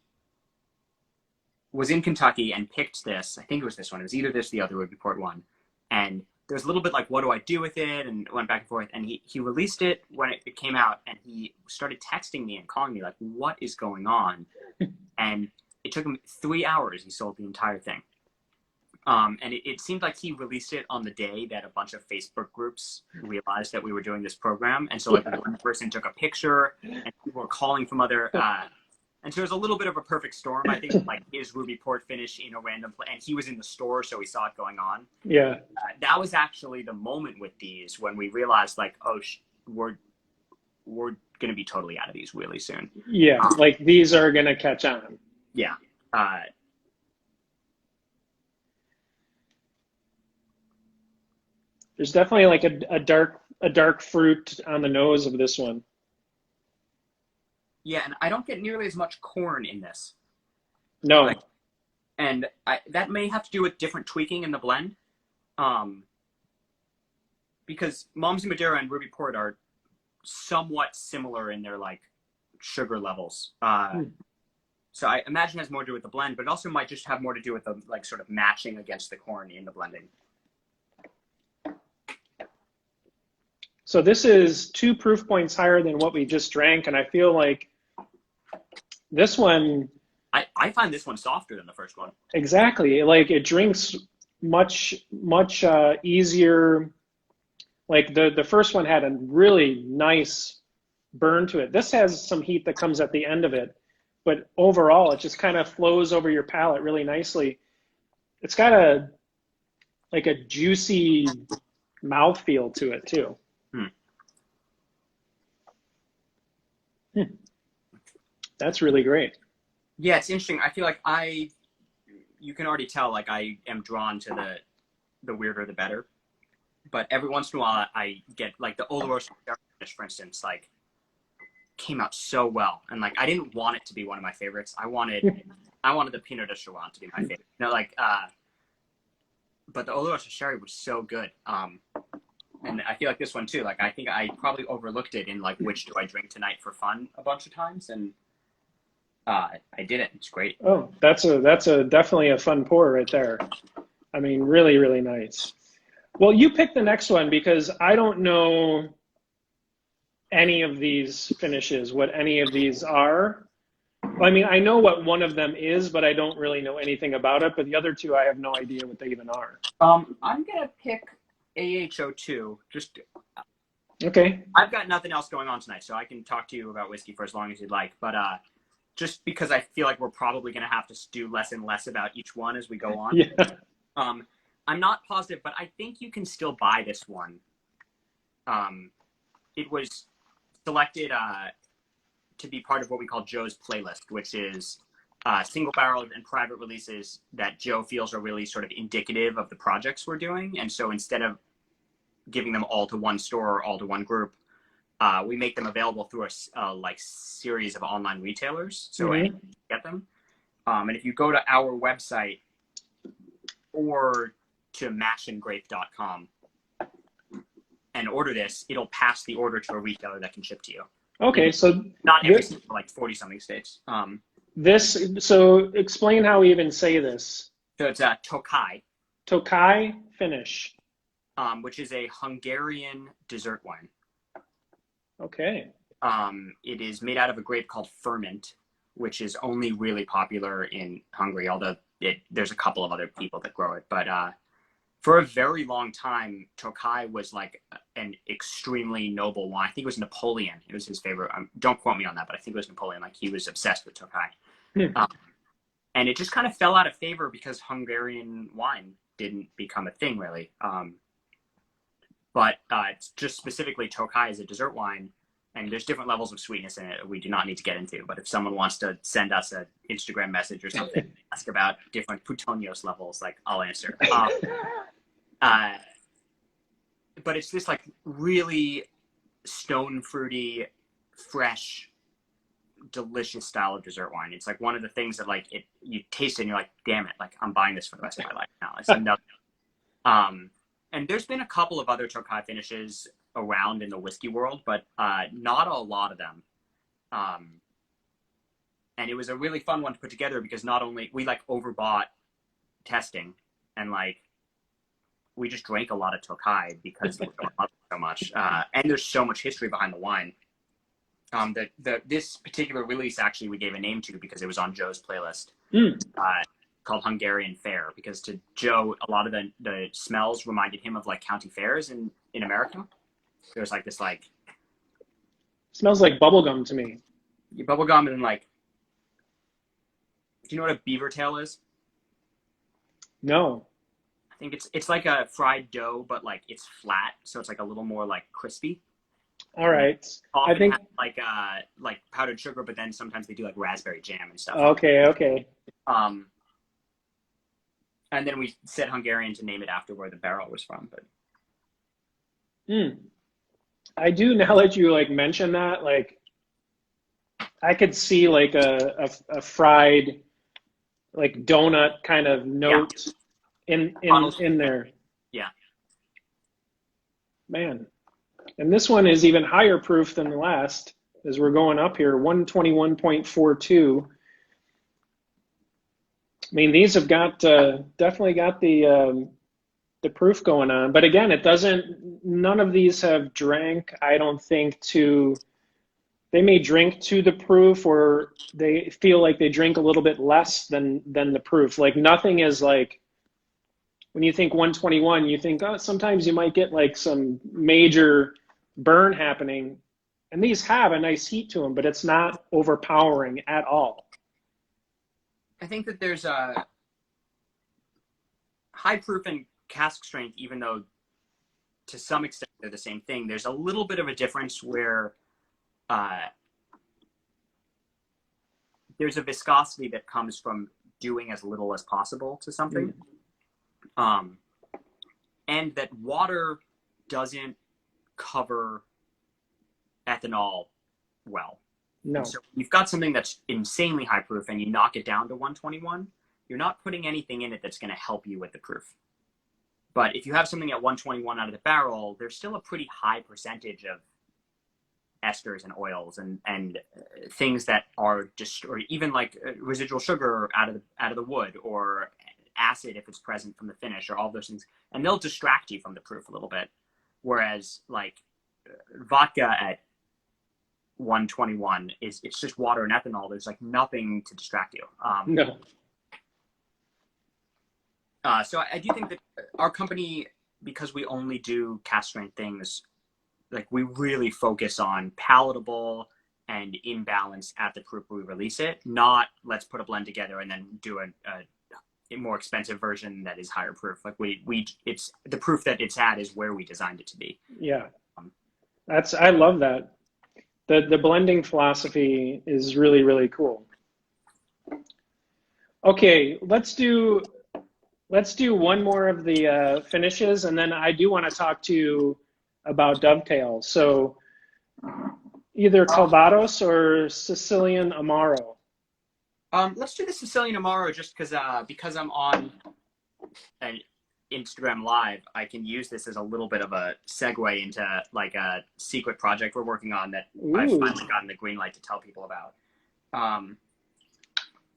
was in Kentucky and picked this. I think it was this one. It was either this or the other Ruby Port one. And there was a little bit like, what do I do with it? And went back and forth. And he released it when it came out, and he started texting me and calling me like, what is going on? And it took him 3 hours. He sold the entire thing. And it seemed like he released it on the day that a bunch of Facebook groups realized that we were doing this program. And so like one person took a picture, and people were calling from other, and so it was a little bit of a perfect storm, I think, like his Ruby Port finish in a random place, and he was in the store, so he saw it going on. Yeah. That was actually the moment with these when we realized like, oh, we're going to be totally out of these really soon. Yeah, like these are going to catch on. Yeah. There's definitely like a dark fruit on the nose of this one. Yeah, and I don't get nearly as much corn in this. No. Like, And that may have to do with different tweaking in the blend. Because Malmsey Madeira and Ruby Port are somewhat similar in their like sugar levels. So I imagine it has more to do with the blend, but it also might just have more to do with the like sort of matching against the corn in the blending. So this is 2 proof points higher than what we just drank, and I feel like this one. I find this one softer than the first one. Exactly, like it drinks much easier. Like the first one had a really nice burn to it. This has some heat that comes at the end of it, but overall it just kind of flows over your palate really nicely. It's got a juicy mouthfeel to it too. That's really great. Yeah, it's interesting. I feel like you can already tell like I am drawn to the weirder the better. But every once in a while I get like the Oloroso finish, for instance, like came out so well. And like I didn't want it to be one of my favorites. I wanted the Pinot de Chouan to be my favorite. You know, like but the Oloroso Sherry was so good. And I feel like this one too. Like I think I probably overlooked it in like which do I drink tonight for fun a bunch of times, and I did it. It's great. Oh, that's a definitely a fun pour right there. I mean, really, really nice. Well, you pick the next one because I don't know any of these finishes, what any of these are. I mean, I know what one of them is, but I don't really know anything about it. But the other 2, I have no idea what they even are. I'm gonna pick AHO2. Just okay. I've got nothing else going on tonight, so I can talk to you about whiskey for as long as you'd like. But just because I feel like we're probably gonna have to do less and less about each one as we go on. Yeah. I'm not positive, but I think you can still buy this one. It was selected to be part of what we call Joe's playlist, which is single barrel and private releases that Joe feels are really sort of indicative of the projects we're doing. And so instead of giving them all to one store or all to one group, we make them available through a like series of online retailers. So anyone can get them. And if you go to our website or to mashandgrape.com and order this, it'll pass the order to a retailer that can ship to you. Okay, so not every state, like 40-something states. So explain how we even say this. So it's Tokai. Tokai finish. Which is a Hungarian dessert wine. Okay. It is made out of a grape called Ferment, which is only really popular in Hungary, although there's a couple of other people that grow it. But for a very long time, Tokai was like an extremely noble wine. I think it was Napoleon. It was his favorite. Don't quote me on that, but I think it was Napoleon. Like he was obsessed with Tokai. And it just kind of fell out of favor because Hungarian wine didn't become a thing really. But it's just specifically Tokai is a dessert wine, and there's different levels of sweetness in it we do not need to get into. But if someone wants to send us an Instagram message or something, ask about different Putonios levels, like I'll answer. But it's this like really stone fruity, fresh, delicious style of dessert wine. It's like one of the things that like you taste it and you're like, damn it, like I'm buying this for the rest of my life now. It's another. And there's been a couple of other Tokai finishes around in the whiskey world, but not a lot of them. And it was a really fun one to put together because not only we like overbought testing and like we just drank a lot of Tokai because we love it so much. And there's so much history behind the wine. This particular release actually we gave a name to because it was on Joe's playlist. Called Hungarian Fare, because to Joe a lot of the smells reminded him of like county fairs in America. There's like this like smells like bubblegum to me. Bubblegum and then like, do you know what a beaver tail is? No. I think it's like a fried dough, but like it's flat, so it's like a little more like crispy. All right. I think like powdered sugar, but then sometimes they do like raspberry jam and stuff. Okay. And then we said Hungarian to name it after where the barrel was from. But I do, now that you like mention that, like I could see like a fried like donut kind of note in there. Yeah. Man. And this one is even higher proof than the last as we're going up here, 121.42. I mean, these have got definitely got the proof going on. But again, it doesn't, none of these have drank, I don't think, they may drink to the proof, or they feel like they drink a little bit less than the proof. Like nothing is like, when you think 121, you think, oh, sometimes you might get like some major burn happening. And these have a nice heat to them, but it's not overpowering at all. I think that there's a high proof and cask strength, even though to some extent they're the same thing. There's a little bit of a difference where there's a viscosity that comes from doing as little as possible to something. And that water doesn't cover ethanol well. No. So you've got something that's insanely high proof and you knock it down to 121, you're not putting anything in it that's going to help you with the proof. But if you have something at 121 out of the barrel, there's still a pretty high percentage of esters and oils and things that are just, or even like residual sugar out of the wood, or acid if it's present from the finish, or all those things, and they'll distract you from the proof a little bit. Whereas like vodka at 121 it's just water and ethanol. There's like nothing to distract you. No. So I do think that our company, because we only do cask strength things, like we really focus on palatable and in balance at the proof we release it, not let's put a blend together and then do a more expensive version that is higher proof. Like it's the proof that it's at is where we designed it to be. Yeah. I love that. The blending philosophy is really, really cool. Okay, let's do one more of the finishes, and then I do want to talk to you about dovetail. So either Calvados or Sicilian Amaro. Let's do the Sicilian Amaro just because I'm on an Instagram Live. I can use this as a little bit of a segue into like a secret project we're working on that I've finally gotten the green light to tell people about.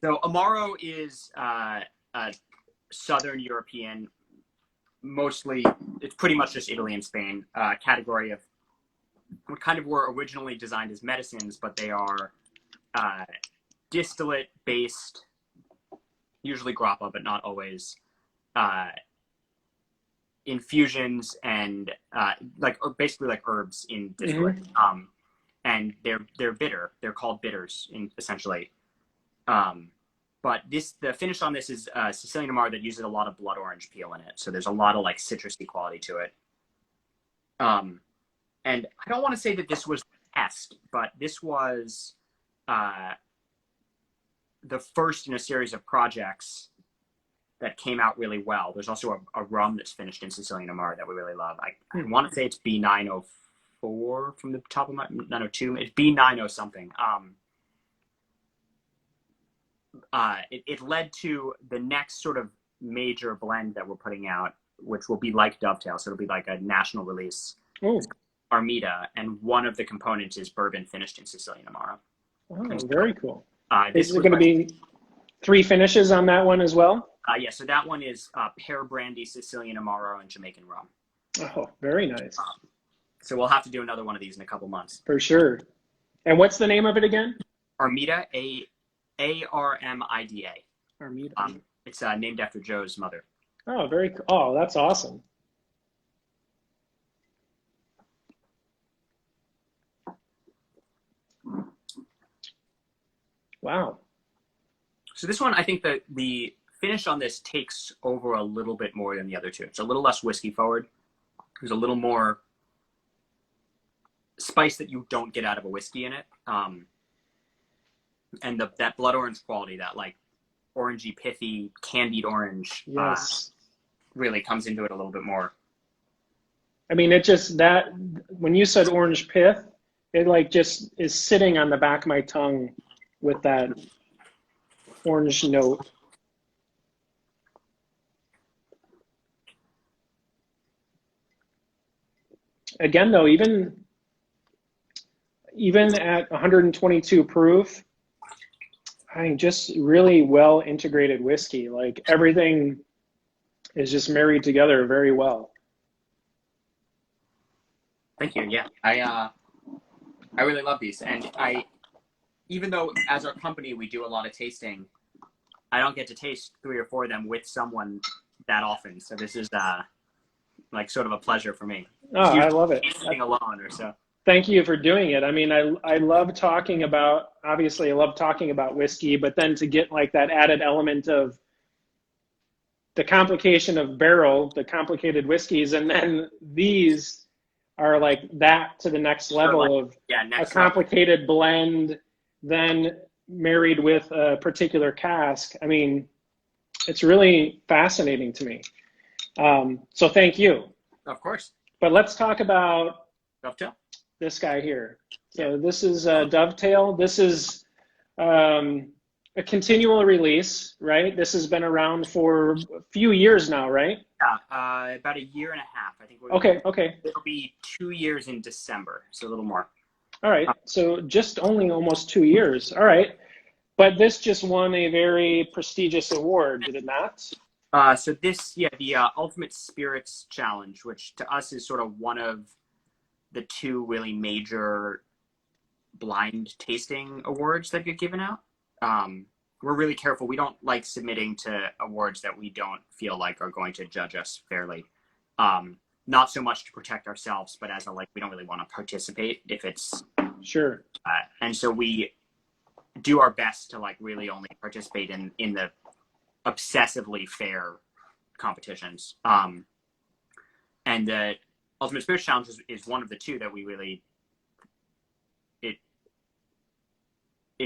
So Amaro is a Southern European, mostly, it's pretty much just Italy and Spain, category of what kind of were originally designed as medicines, but they are distillate-based, usually grappa, but not always, infusions and basically like herbs in distillate. And they're bitter. They're called bitters, essentially. But the finish on this is Sicilian Amaro that uses a lot of blood orange peel in it. So there's a lot of like citrusy quality to it. And I don't want to say that this was the test, but this was the first in a series of projects that came out really well. There's also a rum that's finished in Sicilian Amaro that we really love. I want to say it's B904 from the top of my 902. It's B90 something. It led to the next sort of major blend that we're putting out, which will be like Dovetail. So it'll be like a national release. Armida, and one of the components is bourbon finished in Sicilian Amaro. Oh, very cool. This is it going to be 3 finishes on that one as well? Yeah, so that one is pear brandy, Sicilian Amaro, and Jamaican rum. Oh, very nice. So we'll have to do another one of these in a couple months. For sure. And what's the name of it again? Armida, Armida. Armida. It's named after Joe's mother. Oh, very cool. Oh, that's awesome. Wow. So this one, I think that the finish on this takes over a little bit more than the other two. It's a little less whiskey forward. There's a little more spice that you don't get out of a whiskey in it. And that blood orange quality, that like orangey, pithy, candied orange, yes, really comes into it a little bit more. I mean, it just, that, when you said orange pith, it like just is sitting on the back of my tongue with that orange note. again, though, even at 122 proof, I mean, just really well integrated whiskey. Like everything is just married together very well. Thank you. Yeah, I really love these, and even though as our company we do a lot of tasting, I don't get to taste 3 or 4 of them with someone that often. So this is like sort of a pleasure for me. Oh, I love it. Sitting alone or so. Thank you for doing it. I mean, I love talking about, obviously I love talking about whiskey, but then to get like that added element of the complication of barrel, the complicated whiskeys, and then these are like that to the next level of a complicated blend, then married with a particular cask. I mean, it's really fascinating to me. So thank you. Of course. But let's talk about Dovetail. This guy here. So this is Dovetail. This is a continual release, right? This has been around for a few years now, right? Yeah, about a year and a half. I think. Okay. It'll be 2 years in December, so a little more. All right. So just only almost 2 years. All right. But this just won a very prestigious award, did it not? So this, the Ultimate Spirits Challenge, which to us is sort of one of the 2 really major blind tasting awards that get given out. We're really careful. We don't like submitting to awards that we don't feel like are going to judge us fairly. Not so much to protect ourselves, but as we don't really want to participate if it's sure. And so we do our best to really only participate in the obsessively fair competitions. And the Ultimate Spirits Challenge is one of the 2 that we really, it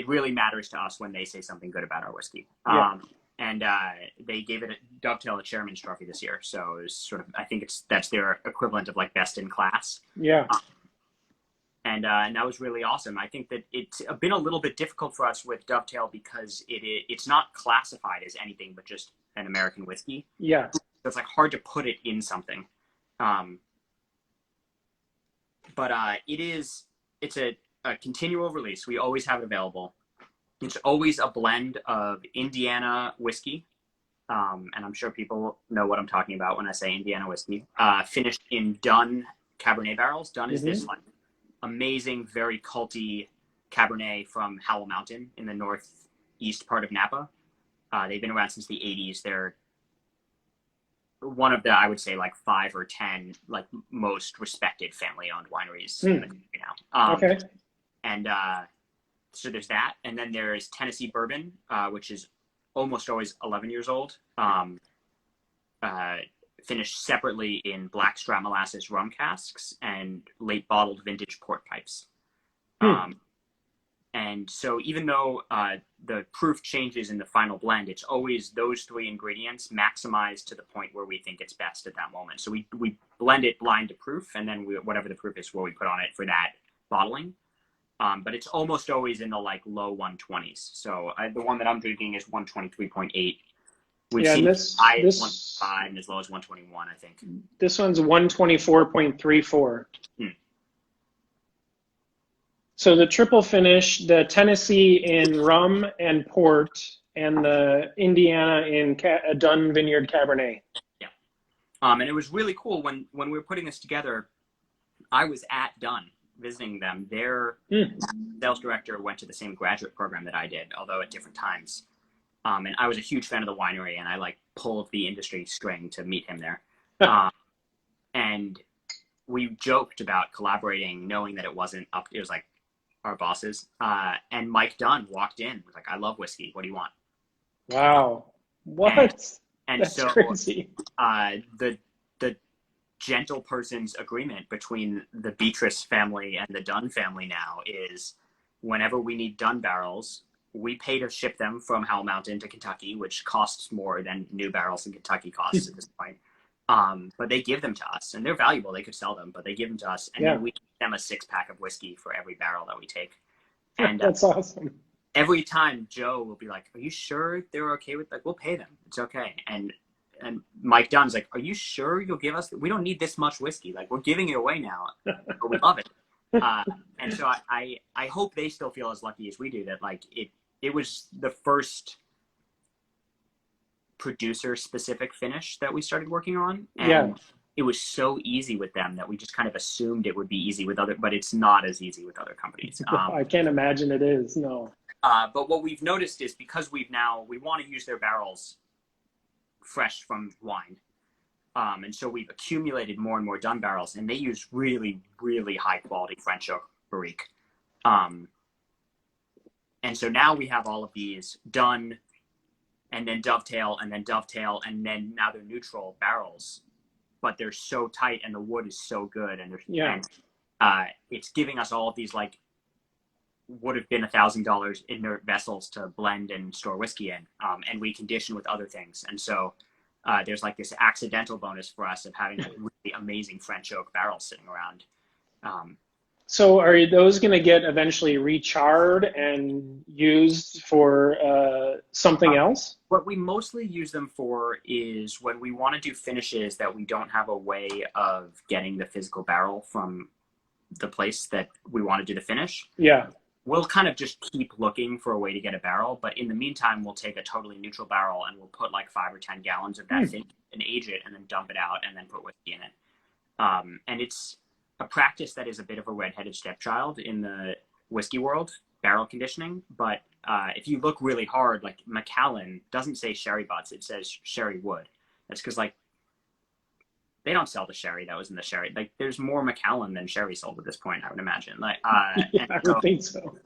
really matters to us when they say something good about our whiskey. Yeah. And they gave it Dovetail a chairman's trophy this year. So it was sort of, I think that's their equivalent of best in class. Yeah. And that was really awesome. I think that it's been a little bit difficult for us with Dovetail because it's not classified as anything but just an American whiskey. Yeah. So it's hard to put it in something. But it's a continual release. We always have it available. It's always a blend of Indiana whiskey. And I'm sure people know what I'm talking about when I say Indiana whiskey. Finished in Dunn Cabernet barrels. Dunn is this amazing, very culty Cabernet from Howell Mountain in the northeast part of Napa. They've been around since the 80s. They're one of the, I would say, 5 or 10 most respected family-owned wineries in the country now. Okay. And so there's that, and then there's Tennessee Bourbon, which is almost always 11 years old. Finished separately in blackstrap molasses rum casks and late bottled vintage port pipes. And so even though the proof changes in the final blend, it's always those 3 ingredients maximized to the point where we think it's best at that moment. So we blend it blind to proof, and then whatever the proof is, what we put on it for that bottling. But it's almost always in the low 120s. So the one that I'm drinking is 123.8. We've seen as high as 125 and as low as 121, I think. This one's 124.34. So the triple finish, the Tennessee in rum and port, and the Indiana in Dunn Vineyard Cabernet. Yeah. And it was really cool when we were putting this together. I was at Dunn visiting them. Their sales director went to the same graduate program that I did, although at different times. And I was a huge fan of the winery, and I pulled the industry string to meet him there. And we joked about collaborating, knowing that it wasn't up. It was our bosses. And Mike Dunn walked in, was I love whiskey. What do you want? Wow. What? And that's so crazy. The gentle person's agreement between the Beatrice family and the Dunn family now is whenever we need Dunn barrels, we pay to ship them from Howell Mountain to Kentucky, which costs more than new barrels in Kentucky costs at this point. But they give them to us, and they're valuable. They could sell them, but they give them to us, and then we give them a 6-pack of whiskey for every barrel that we take. And that's awesome. Every time Joe will be like, "Are you sure they're okay with we'll pay them? It's okay." And and Mike Dunn's like, "Are you sure you'll give us? We don't need this much whiskey. Like, we're giving it away now, but we love it." And so I hope they still feel as lucky as we do that like it was the first producer specific finish that we started working on, and it was so easy with them that we just kind of assumed it would be easy with other, but it's not as easy with other companies. I can't imagine it is. No. But what we've noticed is because we want to use their barrels fresh from wine. And so we've accumulated more and more Dunn barrels, and they use really, really high quality French oak barrique. And so now we have all of these Dunn and then Dovetail and then Dovetail, and then now they're neutral barrels, but they're so tight and the wood is so good. And, it's giving us all of these like would have been $1,000 inert vessels to blend and store whiskey in, and we condition with other things. And so there's like this accidental bonus for us of having really amazing French oak barrels sitting around. So are those going to get eventually recharred and used for something else? What we mostly use them for is when we want to do finishes that we don't have a way of getting the physical barrel from the place that we want to do the finish. Yeah. We'll kind of just keep looking for a way to get a barrel, but in the meantime, we'll take a totally neutral barrel and we'll put like 5 or 10 gallons of that thing and age it and then dump it out and then put whiskey in it. And it's a practice that is a bit of a redheaded stepchild in the whiskey world, barrel conditioning. But if you look really hard, like Macallan doesn't say sherry butts, it says sherry wood. That's because like they don't sell the sherry that was in the sherry. Like there's more Macallan than sherry sold at this point, I would imagine. Like I would think so.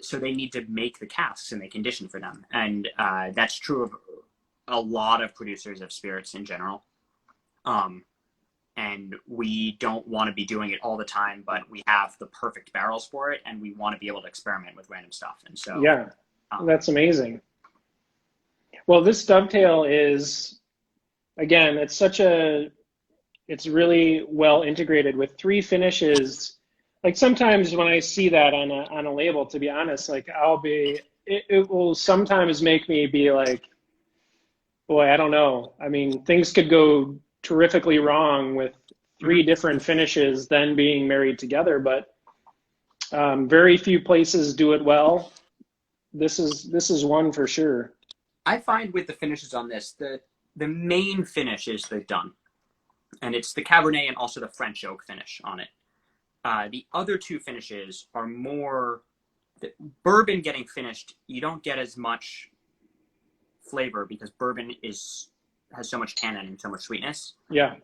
So they need to make the casks and they condition for them. And that's true of a lot of producers of spirits in general. And we don't want to be doing it all the time, but we have the perfect barrels for it, and we want to be able to experiment with random stuff. And so, yeah, that's amazing. Well, this Dovetail is, again, it's really well integrated with 3 finishes. Like sometimes when I see that on a label, to be honest, like it will sometimes make me be like, boy, I don't know. I mean, things could go terrifically wrong with 3 different finishes then being married together, but very few places do it well. This is one for sure. I find with the finishes on this, the main finish is the Dunn, and it's the Cabernet and also the French oak finish on it. The other 2 finishes are more the bourbon getting finished. You don't get as much flavor because bourbon has so much tannin and so much sweetness. Yeah.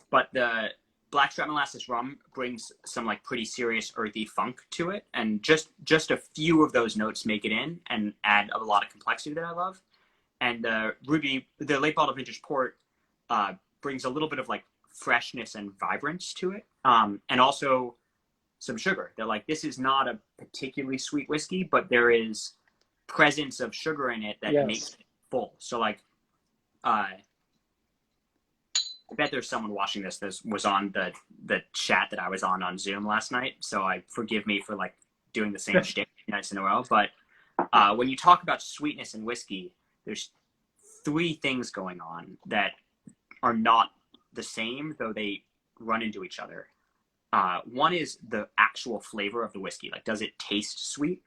But the blackstrap molasses rum brings some like pretty serious earthy funk to it, and just a few of those notes make it in and add a lot of complexity that I love. And the late bottle vintage port brings a little bit of like freshness and vibrance to it, and also some sugar. That like this is not a particularly sweet whiskey, but there is presence of sugar in it that makes it full. So like I bet there's someone watching this that was on the chat that I was on Zoom last night. So forgive me for like doing the same shtick nights in a row. But when you talk about sweetness in whiskey, there's 3 things going on that are not the same, though they run into each other. One is the actual flavor of the whiskey. Like, does it taste sweet?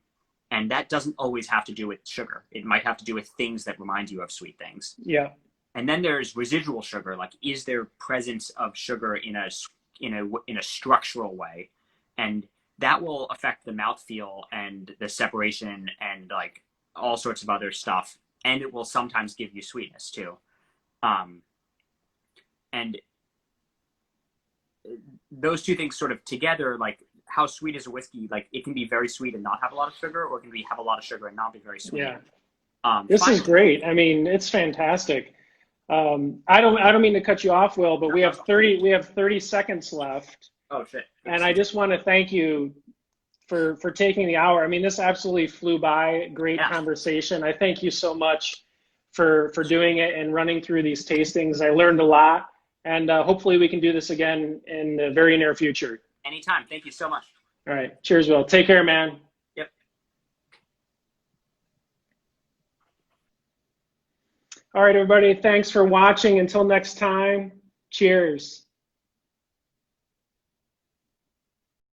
And that doesn't always have to do with sugar. It might have to do with things that remind you of sweet things. Yeah. And then there's residual sugar. Like, is there presence of sugar in a structural way? And that will affect the mouthfeel and the separation and like all sorts of other stuff. And it will sometimes give you sweetness too. And those 2 things sort of together, like how sweet is a whiskey? Like it can be very sweet and not have a lot of sugar, or it can have a lot of sugar and not be very sweet. Yeah. This is great. I mean, it's fantastic. I don't mean to cut you off, Will, but we have 30 seconds left. Oh shit. And I just want to thank you for taking the hour. I mean, this absolutely flew by. Great conversation. I thank you so much for doing it and running through these tastings. I learned a lot, and hopefully we can do this again in the very near future. Anytime. Thank you so much. All right. Cheers, Will. Take care, man. All right, everybody. Thanks for watching. Until next time, cheers.